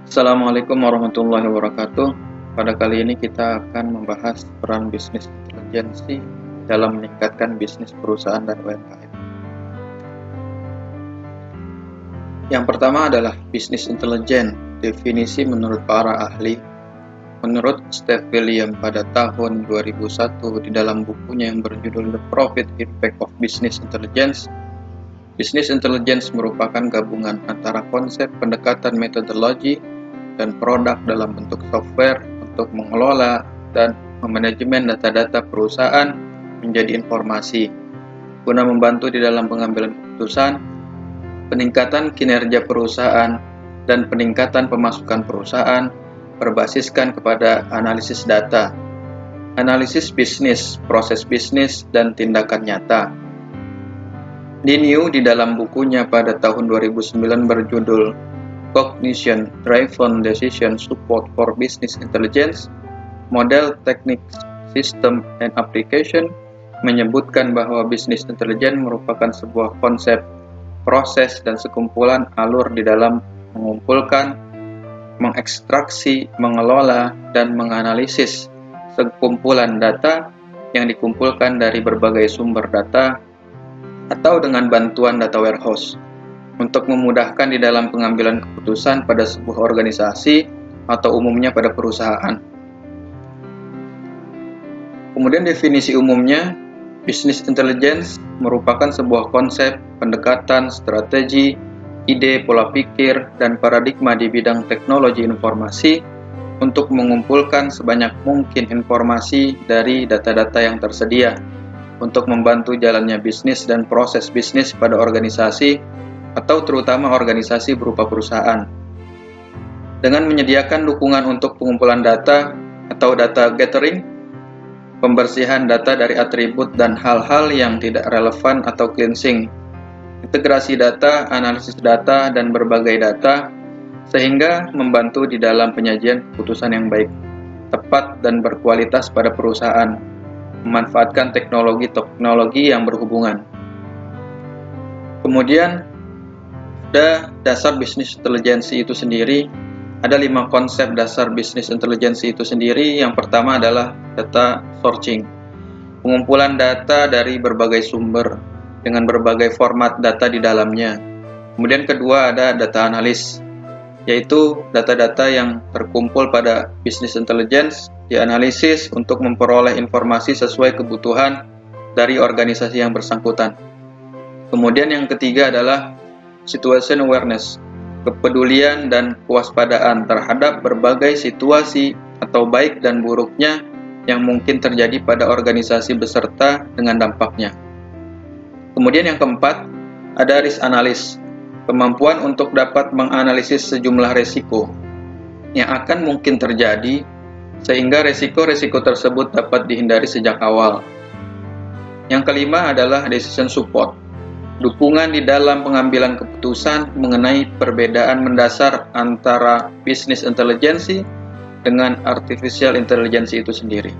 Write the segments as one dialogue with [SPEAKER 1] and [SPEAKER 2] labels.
[SPEAKER 1] Assalamualaikum warahmatullahi wabarakatuh. Pada kali ini kita akan membahas peran bisnis intelijensi dalam meningkatkan bisnis perusahaan dan UMKM. Yang pertama adalah bisnis intelijen. Definisi menurut para ahli. Menurut Steve William pada tahun 2001 di dalam bukunya yang berjudul The Profit Impact of Business Intelligence, Business Intelligence merupakan gabungan antara konsep pendekatan metodologi dan produk dalam bentuk software untuk mengelola dan memanajemen data-data perusahaan menjadi informasi guna membantu di dalam pengambilan keputusan, peningkatan kinerja perusahaan, dan peningkatan pemasukan perusahaan berbasiskan kepada analisis data, analisis bisnis, proses bisnis, dan tindakan nyata. Diniu di dalam bukunya pada tahun 2009 berjudul Cognition Driven Decision Support for Business Intelligence, Model, Techniques, System, and Application menyebutkan bahwa bisnis intelijen merupakan sebuah konsep, proses, dan sekumpulan alur di dalam mengumpulkan, mengekstraksi, mengelola, dan menganalisis sekumpulan data yang dikumpulkan dari berbagai sumber data atau dengan bantuan data warehouse untuk memudahkan di dalam pengambilan keputusan pada sebuah organisasi atau umumnya pada perusahaan. Kemudian definisi umumnya, business intelligence merupakan sebuah konsep, pendekatan, strategi, ide, pola pikir, dan paradigma di bidang teknologi informasi untuk mengumpulkan sebanyak mungkin informasi dari data-data yang tersedia untuk membantu jalannya bisnis dan proses bisnis pada organisasi atau terutama organisasi berupa perusahaan. Dengan menyediakan dukungan untuk pengumpulan data atau data gathering, pembersihan data dari atribut dan hal-hal yang tidak relevan atau cleansing, integrasi data, analisis data, dan berbagai data, sehingga membantu di dalam penyajian keputusan yang baik, tepat, dan berkualitas pada perusahaan, memanfaatkan teknologi yang berhubungan. Kemudian, ada dasar bisnis intelijensi itu sendiri. Ada 5 konsep dasar bisnis intelijensi itu sendiri. Yang pertama adalah data sourcing, pengumpulan data dari berbagai sumber dengan berbagai format data di dalamnya. Kemudian kedua ada data analis, yaitu data-data yang terkumpul pada bisnis intelligence dianalisis untuk memperoleh informasi sesuai kebutuhan dari organisasi yang bersangkutan. Kemudian yang ketiga adalah situation awareness, kepedulian dan kewaspadaan terhadap berbagai situasi atau baik dan buruknya yang mungkin terjadi pada organisasi beserta dengan dampaknya. Kemudian yang keempat, ada risk analysis, kemampuan untuk dapat menganalisis sejumlah resiko yang akan mungkin terjadi sehingga resiko-resiko tersebut dapat dihindari sejak awal. Yang kelima adalah decision support, dukungan di dalam pengambilan keputusan mengenai perbedaan mendasar antara bisnis intelijensi dengan artificial intelligence itu sendiri.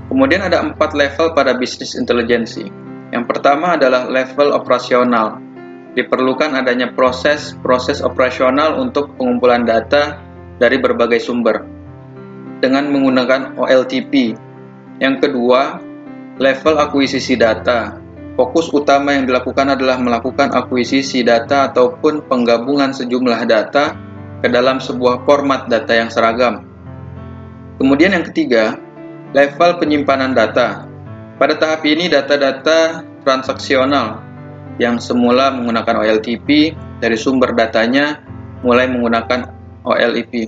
[SPEAKER 1] Kemudian ada 4 level pada bisnis intelijensi. Yang pertama adalah level operasional. Diperlukan adanya proses operasional untuk pengumpulan data dari berbagai sumber dengan menggunakan OLTP. Yang kedua, level akuisisi data. Fokus utama yang dilakukan adalah melakukan akuisisi data ataupun penggabungan sejumlah data ke dalam sebuah format data yang seragam. Kemudian yang ketiga, level penyimpanan data. Pada tahap ini data-data transaksional yang semula menggunakan OLTP dari sumber datanya mulai menggunakan OLEP.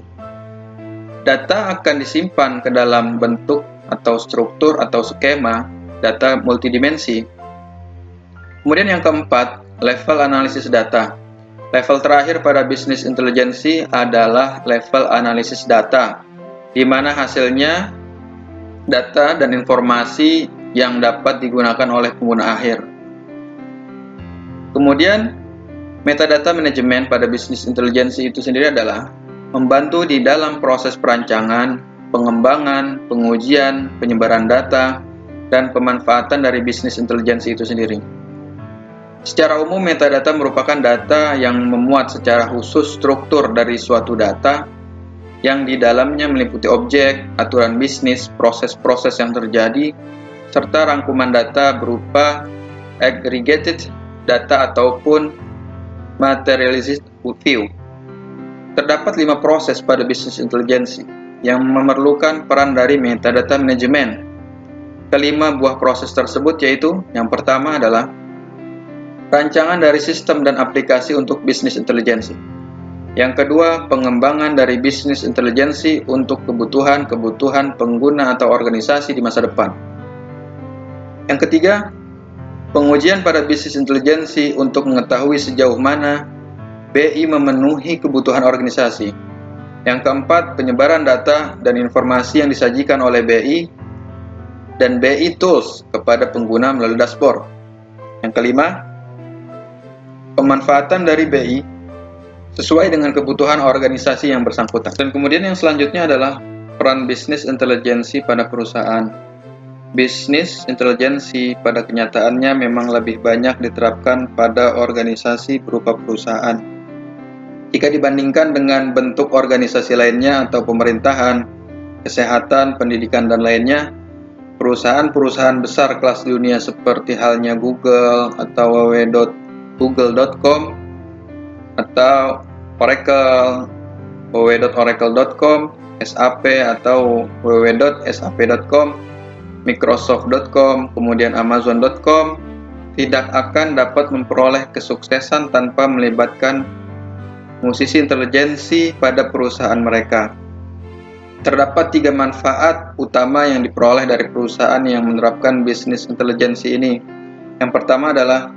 [SPEAKER 1] Data akan disimpan ke dalam bentuk atau struktur atau skema data multidimensi. Kemudian yang keempat, level analisis data. Level terakhir pada bisnis intelijensi adalah level analisis data, di mana hasilnya data dan informasi yang dapat digunakan oleh pengguna akhir. Kemudian, metadata manajemen pada bisnis intelijensi itu sendiri adalah membantu di dalam proses perancangan, pengembangan, pengujian, penyebaran data, dan pemanfaatan dari bisnis intelijensi itu sendiri. Secara umum, metadata merupakan data yang memuat secara khusus struktur dari suatu data yang di dalamnya meliputi objek, aturan bisnis, proses-proses yang terjadi, serta rangkuman data berupa aggregated data ataupun materialized view. Terdapat 5 proses pada bisnis intelijensi yang memerlukan peran dari metadata manajemen. Kelima buah proses tersebut yaitu, yang pertama adalah rancangan dari sistem dan aplikasi untuk bisnis intelijensi. Yang kedua, pengembangan dari bisnis intelijensi untuk kebutuhan pengguna atau organisasi di masa depan. Yang ketiga, pengujian pada bisnis intelijensi untuk mengetahui sejauh mana BI memenuhi kebutuhan organisasi. Yang keempat, penyebaran data dan informasi yang disajikan oleh BI dan BI Tools kepada pengguna melalui dashboard. Yang kelima, pemanfaatan dari BI sesuai dengan kebutuhan organisasi yang bersangkutan. Dan kemudian yang selanjutnya adalah peran bisnis intelijensi pada perusahaan. Bisnis intelijensi pada kenyataannya memang lebih banyak diterapkan pada organisasi berupa perusahaan. Jika dibandingkan dengan bentuk organisasi lainnya atau pemerintahan, kesehatan, pendidikan, dan lainnya, perusahaan-perusahaan besar kelas dunia seperti halnya Google atau www.google.com atau Oracle, www.oracle.com, SAP atau www.sap.com, Microsoft.com, kemudian Amazon.com, tidak akan dapat memperoleh kesuksesan tanpa melibatkan musisi intelijensi pada perusahaan mereka. Terdapat 3 manfaat utama yang diperoleh dari perusahaan yang menerapkan bisnis intelijensi ini. Yang pertama adalah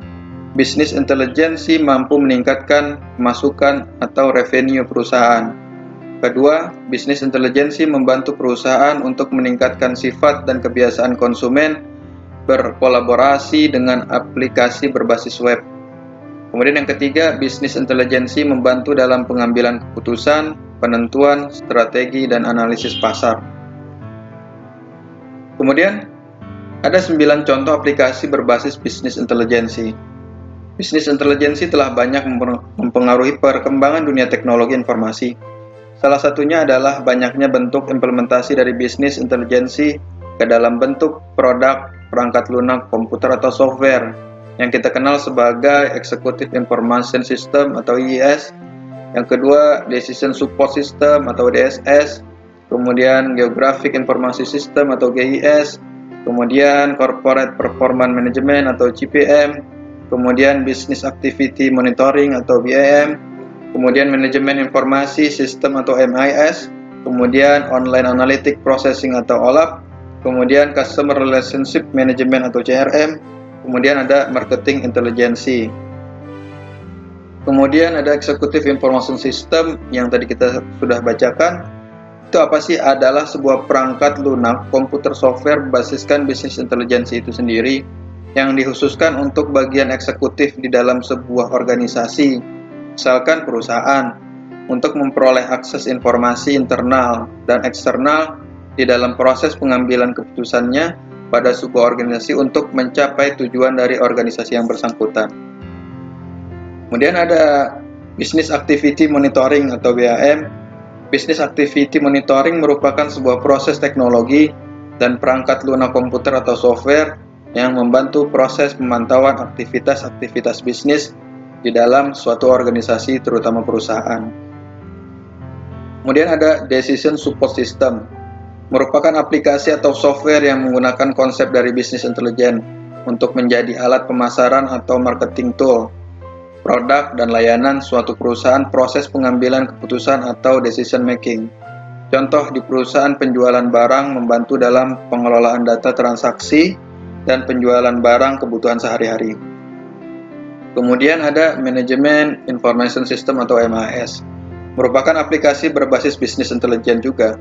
[SPEAKER 1] bisnis intelijensi mampu meningkatkan pemasukan atau revenue perusahaan. Kedua, bisnis intelijensi membantu perusahaan untuk meningkatkan sifat dan kebiasaan konsumen berkolaborasi dengan aplikasi berbasis web. Kemudian yang ketiga, bisnis intelijensi membantu dalam pengambilan keputusan, penentuan, strategi, dan analisis pasar. Kemudian, ada 9 contoh aplikasi berbasis bisnis intelijensi. Bisnis intelijensi telah banyak mempengaruhi perkembangan dunia teknologi informasi. Salah satunya adalah banyaknya bentuk implementasi dari bisnis intelijensi ke dalam bentuk produk, perangkat lunak, komputer atau software yang kita kenal sebagai Executive Information System atau IIS. Yang kedua, Decision Support System atau DSS. Kemudian Geographic Information System atau GIS. Kemudian Corporate Performance Management atau GPM. Kemudian Business Activity Monitoring atau BAM, kemudian Manajemen Informasi Sistem atau MIS, kemudian Online Analytic Processing atau OLAP, kemudian Customer Relationship Management atau CRM, kemudian ada Marketing Intelligence. Kemudian ada Executive Information System yang tadi kita sudah bacakan. Itu apa sih? Adalah sebuah perangkat lunak komputer software berbasiskan bisnis intelijensi itu sendiri yang dikhususkan untuk bagian eksekutif di dalam sebuah organisasi, misalkan perusahaan, untuk memperoleh akses informasi internal dan eksternal di dalam proses pengambilan keputusannya pada sebuah organisasi untuk mencapai tujuan dari organisasi yang bersangkutan. Kemudian ada Business Activity Monitoring atau BAM. Business Activity Monitoring merupakan sebuah proses teknologi dan perangkat lunak komputer atau software yang membantu proses pemantauan aktivitas-aktivitas bisnis di dalam suatu organisasi, terutama perusahaan. Kemudian ada Decision Support System, merupakan aplikasi atau software yang menggunakan konsep dari bisnis intelijen untuk menjadi alat pemasaran atau marketing tool, produk dan layanan suatu perusahaan proses pengambilan keputusan atau decision making. Contoh di perusahaan penjualan barang membantu dalam pengelolaan data transaksi dan penjualan barang kebutuhan sehari-hari. Kemudian ada Management Information System atau MIS, merupakan aplikasi berbasis bisnis intelijen juga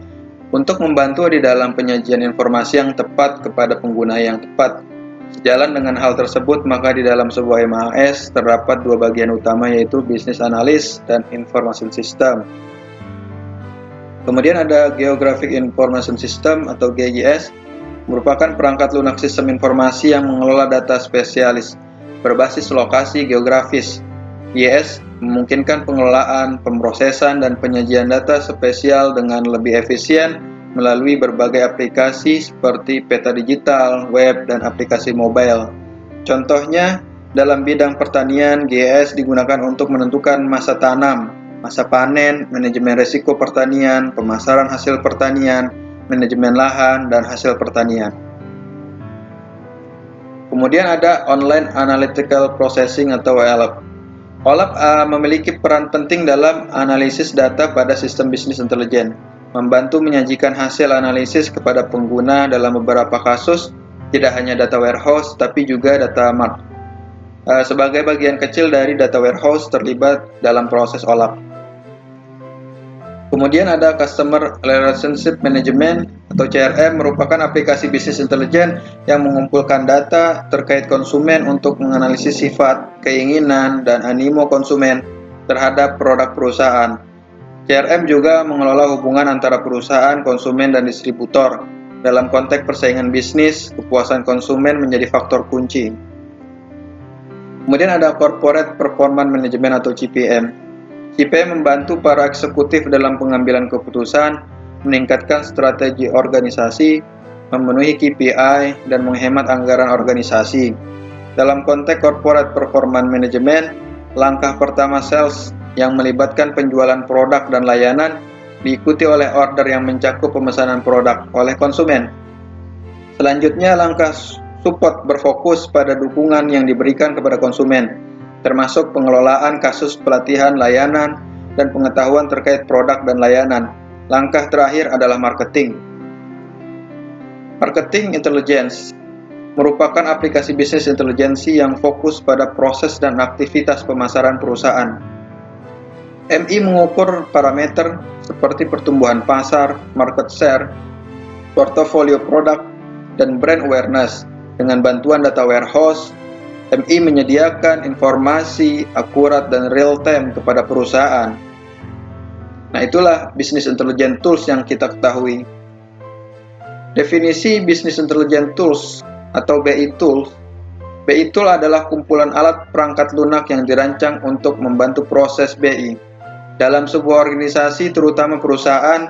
[SPEAKER 1] untuk membantu di dalam penyajian informasi yang tepat kepada pengguna yang tepat. Sejalan dengan hal tersebut, maka di dalam sebuah MIS terdapat 2 bagian utama, yaitu Business Analyst dan Information System. Kemudian ada Geographic Information System atau GIS, merupakan perangkat lunak sistem informasi yang mengelola data spesialis berbasis lokasi geografis. GIS memungkinkan pengelolaan, pemrosesan, dan penyajian data spesial dengan lebih efisien melalui berbagai aplikasi seperti peta digital, web, dan aplikasi mobile. Contohnya, dalam bidang pertanian, GIS digunakan untuk menentukan masa tanam, masa panen, manajemen risiko pertanian, pemasaran hasil pertanian, manajemen lahan, dan hasil pertanian. Kemudian ada Online Analytical Processing atau OLAP. OLAP memiliki peran penting dalam analisis data pada sistem bisnis intelijen, membantu menyajikan hasil analisis kepada pengguna dalam beberapa kasus, tidak hanya data warehouse, tapi juga data mart. Sebagai bagian kecil dari data warehouse terlibat dalam proses OLAP. Kemudian ada Customer Relationship Management atau CRM, merupakan aplikasi bisnis intelijen yang mengumpulkan data terkait konsumen untuk menganalisis sifat, keinginan, dan animo konsumen terhadap produk perusahaan. CRM juga mengelola hubungan antara perusahaan, konsumen, dan distributor. Dalam konteks persaingan bisnis, kepuasan konsumen menjadi faktor kunci. Kemudian ada Corporate Performance Management atau CPM. CPM membantu para eksekutif dalam pengambilan keputusan, meningkatkan strategi organisasi, memenuhi KPI, dan menghemat anggaran organisasi. Dalam konteks Corporate Performance Management, langkah pertama sales yang melibatkan penjualan produk dan layanan diikuti oleh order yang mencakup pemesanan produk oleh konsumen. Selanjutnya, langkah support berfokus pada dukungan yang diberikan kepada konsumen, termasuk pengelolaan kasus pelatihan layanan dan pengetahuan terkait produk dan layanan. Langkah terakhir adalah marketing. Marketing Intelligence merupakan aplikasi bisnis intelijensi yang fokus pada proses dan aktivitas pemasaran perusahaan. MI mengukur parameter seperti pertumbuhan pasar, market share, portofolio produk, dan brand awareness. Dengan bantuan data warehouse, MI menyediakan informasi akurat dan real-time kepada perusahaan. Nah, itulah Business Intelligence Tools yang kita ketahui. Definisi Business Intelligence Tools atau BI Tools. BI Tool adalah kumpulan alat perangkat lunak yang dirancang untuk membantu proses BI. Dalam sebuah organisasi, terutama perusahaan,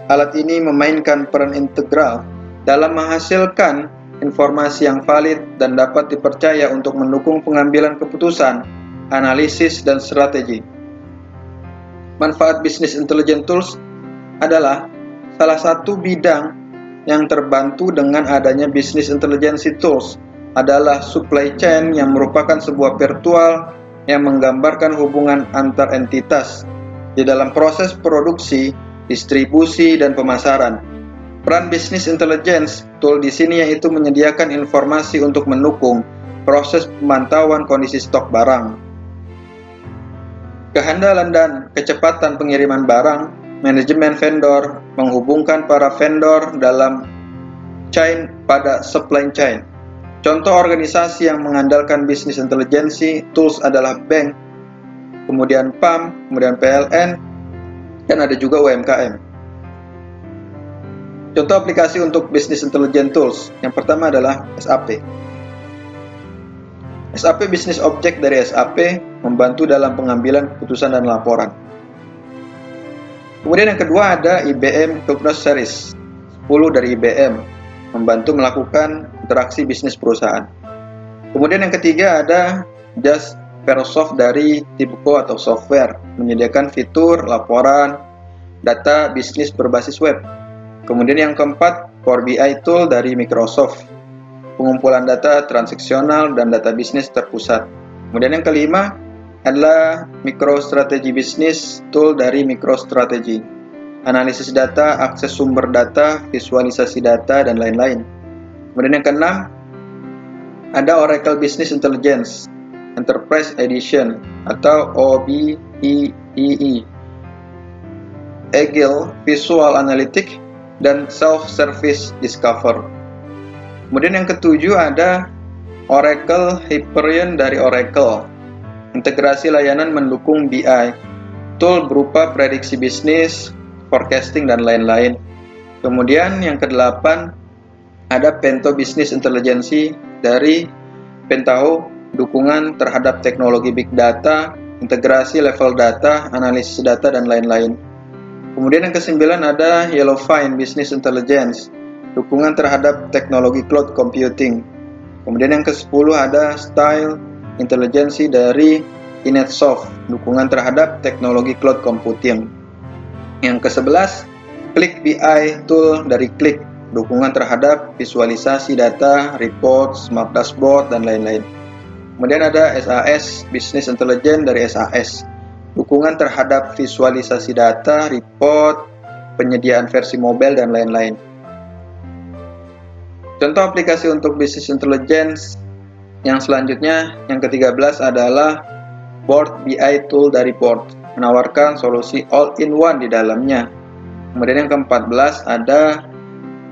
[SPEAKER 1] alat ini memainkan peran integral dalam menghasilkan informasi yang valid dan dapat dipercaya untuk mendukung pengambilan keputusan, analisis, dan strategi. Manfaat Business Intelligence Tools adalah salah satu bidang yang terbantu dengan adanya Business Intelligence Tools adalah supply chain, yang merupakan sebuah virtual yang menggambarkan hubungan antar entitas di dalam proses produksi, distribusi, dan pemasaran. Peran Business Intelligence Tool di sini yaitu menyediakan informasi untuk mendukung proses pemantauan kondisi stok barang, kehandalan dan kecepatan pengiriman barang, manajemen vendor, menghubungkan para vendor dalam chain pada supply chain. Contoh organisasi yang mengandalkan Business Intelligence Tools adalah bank, kemudian PAM, kemudian PLN, dan ada juga UMKM. Contoh aplikasi untuk Business Intelligence Tools. Yang pertama adalah SAP. SAP Business Object dari SAP membantu dalam pengambilan keputusan dan laporan. Kemudian yang kedua ada IBM Cognos Series 10 dari IBM, membantu melakukan interaksi bisnis perusahaan. Kemudian yang ketiga ada Jaspersoft dari TIBCO atau software, menyediakan fitur laporan data bisnis berbasis web. Kemudian yang keempat, Power BI Tool dari Microsoft, pengumpulan data transaksional dan data bisnis terpusat. Kemudian yang kelima adalah MicroStrategy Business Tool dari MicroStrategy, analisis data, akses sumber data, visualisasi data, dan lain-lain. Kemudian yang keenam ada Oracle Business Intelligence Enterprise Edition atau OBEEE, Agile Visual Analytics, dan Self-Service Discover. Kemudian yang ketujuh ada Oracle Hyperion dari Oracle, integrasi layanan mendukung BI, tool berupa prediksi bisnis, forecasting, dan lain-lain. Kemudian yang kedelapan ada Pento Business Intelligence dari Pentaho dukungan terhadap teknologi big data, integrasi level data, analisis data, dan lain-lain. Kemudian yang ke-9 ada Yellowfin Business Intelligence, dukungan terhadap teknologi cloud computing. Kemudian yang ke-10 ada Style Intelligence dari Inetsoft, dukungan terhadap teknologi cloud computing. Yang ke-11 Click BI Tool dari Click, dukungan terhadap visualisasi data, report, smart dashboard, dan lain-lain. Kemudian ada SAS Business Intelligence dari SAS, dukungan terhadap visualisasi data, report, penyediaan versi mobile, dan lain-lain. Contoh aplikasi untuk Business Intelligence yang selanjutnya, yang ke-13 adalah Board BI Tool dari Board, menawarkan solusi all-in-one di dalamnya. Kemudian yang ke-14 ada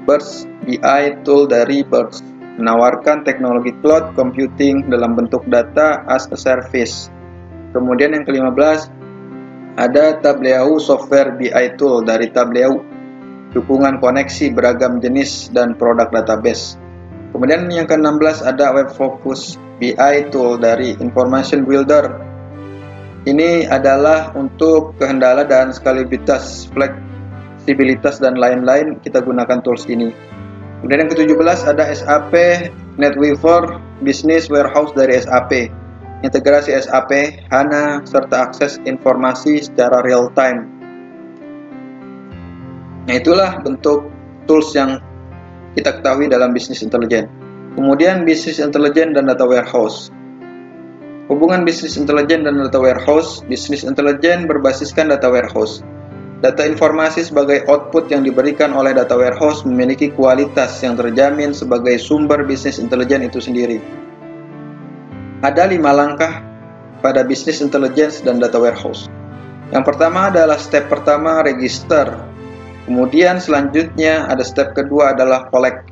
[SPEAKER 1] Birds BI Tool dari Birds, menawarkan teknologi cloud computing dalam bentuk data as a service. Kemudian yang ke-15 ada Tableau Software BI Tool dari Tableau, dukungan koneksi beragam jenis dan produk database. Kemudian yang ke-16 ada Web Focus BI Tool dari Information Builder. Ini adalah untuk kehendala dan skalibilitas, fleksibilitas, dan lain-lain kita gunakan tools ini. Kemudian yang ke-17 ada SAP NetWeaver Business Warehouse dari SAP, integrasi SAP, HANA, serta akses informasi secara real time. Nah, itulah bentuk tools yang kita ketahui dalam Business Intelligence. Kemudian Business Intelligence dan Data Warehouse. Hubungan Business Intelligence dan Data Warehouse. Business Intelligence berbasiskan Data Warehouse. Data informasi sebagai output yang diberikan oleh Data Warehouse memiliki kualitas yang terjamin sebagai sumber Business Intelligence itu sendiri. Ada 5 langkah pada Business Intelligence dan Data Warehouse. Yang pertama adalah step pertama, register. Kemudian selanjutnya ada step kedua adalah collect.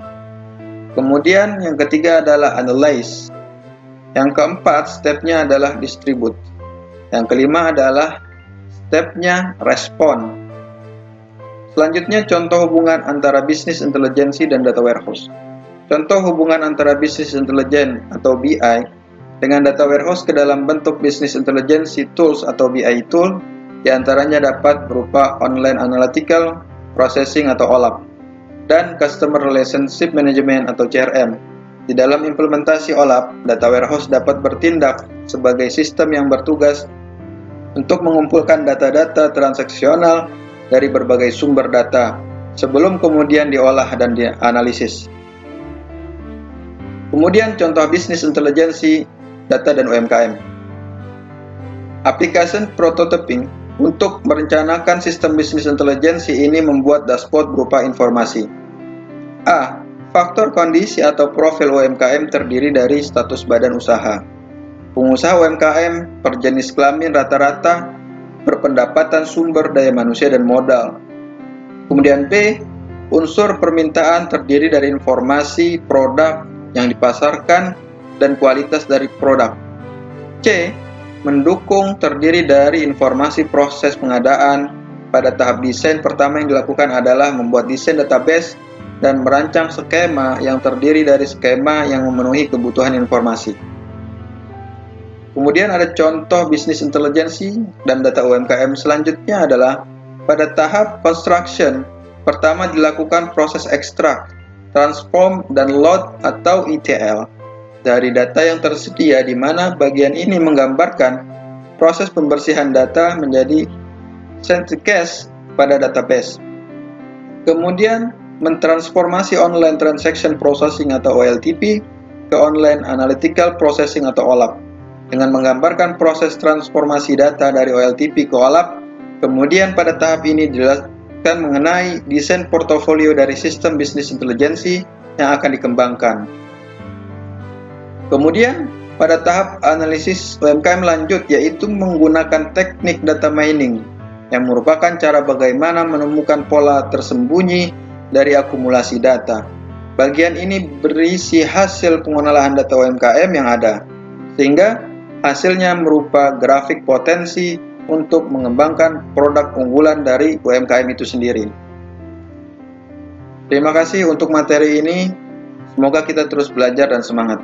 [SPEAKER 1] Kemudian yang ketiga adalah analyze. Yang keempat stepnya adalah distribute. Yang kelima adalah stepnya respond. Selanjutnya contoh hubungan antara Business Intelligence dan Data Warehouse. Contoh hubungan antara Business Intelligence atau BI dengan Data Warehouse ke dalam bentuk Business Intelligence Tools atau BI Tool diantaranya dapat berupa Online Analytical Processing atau OLAP dan Customer Relationship Management atau CRM. Di dalam implementasi OLAP, Data Warehouse dapat bertindak sebagai sistem yang bertugas untuk mengumpulkan data-data transaksional dari berbagai sumber data sebelum kemudian diolah dan dianalisis. Kemudian contoh Business Intelligence, data dan UMKM. Application prototyping untuk merencanakan sistem Business Intelligence ini membuat dashboard berupa informasi. A. Faktor kondisi atau profil UMKM terdiri dari status badan usaha, pengusaha UMKM, perjenis kelamin rata-rata, berpendapatan, sumber daya manusia, dan modal. Kemudian B. Unsur permintaan terdiri dari informasi produk yang dipasarkan dan kualitas dari produk. C. Mendukung terdiri dari informasi proses pengadaan. Pada tahap desain pertama yang dilakukan adalah membuat desain database dan merancang skema yang terdiri dari skema yang memenuhi kebutuhan informasi. Kemudian ada contoh Business Intelligence dan data UMKM selanjutnya adalah pada tahap construction, pertama dilakukan proses extract, transform, dan load atau ETL dari data yang tersedia, di mana bagian ini menggambarkan proses pembersihan data menjadi synthesis pada database. Kemudian mentransformasi Online Transaction Processing atau OLTP ke Online Analytical Processing atau OLAP dengan menggambarkan proses transformasi data dari OLTP ke OLAP. Kemudian pada tahap ini dijelaskan mengenai desain portofolio dari sistem Business Intelligence yang akan dikembangkan. Kemudian pada tahap analisis UMKM lanjut, yaitu menggunakan teknik data mining yang merupakan cara bagaimana menemukan pola tersembunyi dari akumulasi data. Bagian ini berisi hasil pengolahan data UMKM yang ada, sehingga hasilnya merupa grafik potensi untuk mengembangkan produk unggulan dari UMKM itu sendiri. Terima kasih untuk materi ini. Semoga kita terus belajar dan semangat.